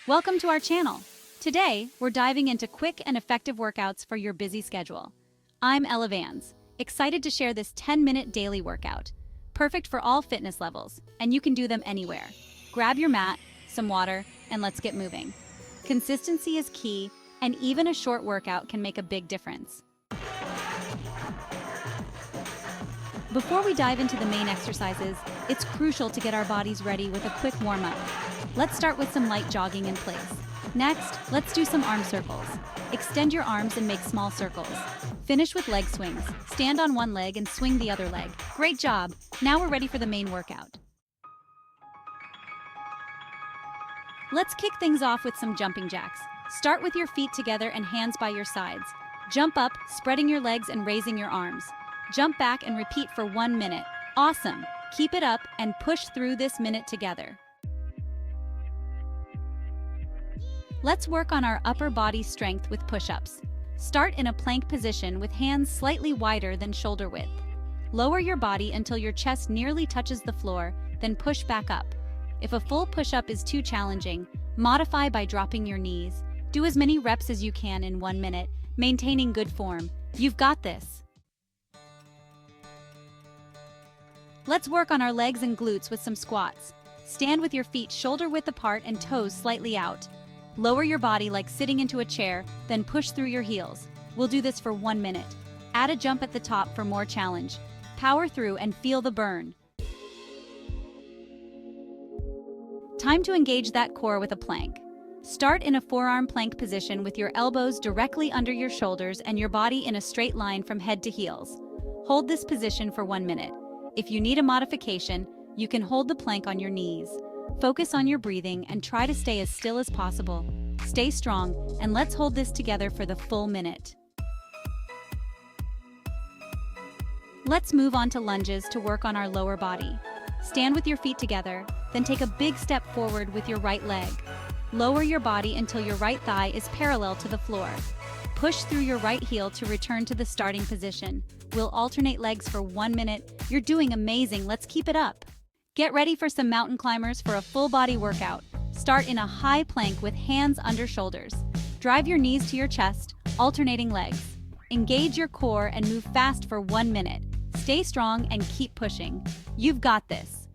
Welcome to our channel. Today, we're diving into quick and effective workouts for your busy schedule. I'm Ella Vans, excited to share this 10-minute daily workout. Perfect for all fitness levels, and you can do them anywhere. Grab your mat, some water, and let's get moving. Consistency is key, and even a short workout can make a big difference. Before we dive into the main exercises, it's crucial to get our bodies ready with a quick warm-up. Let's start with some light jogging in place. Next, let's do some arm circles. Extend your arms and make small circles. Finish with leg swings. Stand on one leg and swing the other leg. Great job! Now we're ready for the main workout. Let's kick things off with some jumping jacks. Start with your feet together and hands by your sides. Jump up, spreading your legs and raising your arms. Jump back and repeat for 1 minute. Awesome! Keep it up and push through this minute together. Let's work on our upper body strength with push-ups. Start in a plank position with hands slightly wider than shoulder width. Lower your body until your chest nearly touches the floor, then push back up. If a full push-up is too challenging, modify by dropping your knees. Do as many reps as you can in 1 minute, maintaining good form. You've got this! Let's work on our legs and glutes with some squats. Stand with your feet shoulder-width apart and toes slightly out. Lower your body like sitting into a chair, then push through your heels. We'll do this for 1 minute. Add a jump at the top for more challenge. Power through and feel the burn. Time to engage that core with a plank. Start in a forearm plank position with your elbows directly under your shoulders and your body in a straight line from head to heels. Hold this position for 1 minute. If you need a modification, you can hold the plank on your knees. Focus on your breathing and try to stay as still as possible. Stay strong, and let's hold this together for the full minute. Let's move on to lunges to work on our lower body. Stand with your feet together, then take a big step forward with your right leg. Lower your body until your right thigh is parallel to the floor. Push through your right heel to return to the starting position. We'll alternate legs for 1 minute. You're doing amazing, let's keep it up. Get ready for some mountain climbers for a full body workout. Start in a high plank with hands under shoulders. Drive your knees to your chest, alternating legs. Engage your core and move fast for 1 minute. Stay strong and keep pushing. You've got this.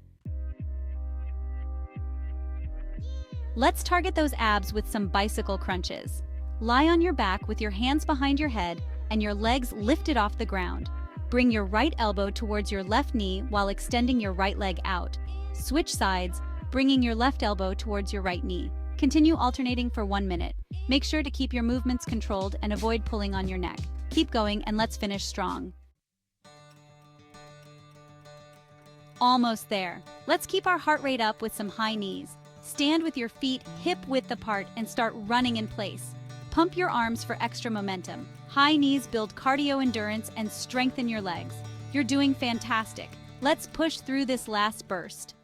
Let's target those abs with some bicycle crunches. Lie on your back with your hands behind your head and your legs lifted off the ground. Bring your right elbow towards your left knee while extending your right leg out. Switch sides, bringing your left elbow towards your right knee. Continue alternating for 1 minute. Make sure to keep your movements controlled and avoid pulling on your neck. Keep going and let's finish strong. Almost there. Let's keep our heart rate up with some high knees. Stand with your feet hip-width apart and start running in place. Pump your arms for extra momentum. High knees build cardio endurance and strengthen your legs. You're doing fantastic. Let's push through this last burst.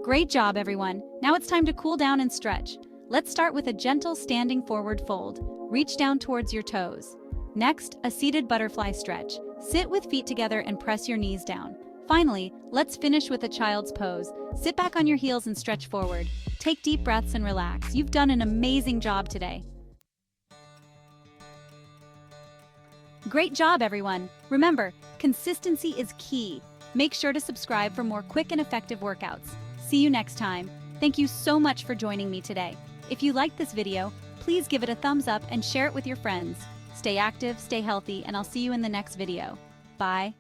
Great job, everyone. Now it's time to cool down and stretch. Let's start with a gentle standing forward fold. Reach down towards your toes. Next, a seated butterfly stretch. Sit with feet together and press your knees down. Finally, let's finish with a child's pose. Sit back on your heels and stretch forward. Take deep breaths and relax. You've done an amazing job today. Great job, everyone. Remember, consistency is key. Make sure to subscribe for more quick and effective workouts. See you next time. Thank you so much for joining me today. If you liked this video, please give it a thumbs up and share it with your friends. Stay active, stay healthy, and I'll see you in the next video. Bye.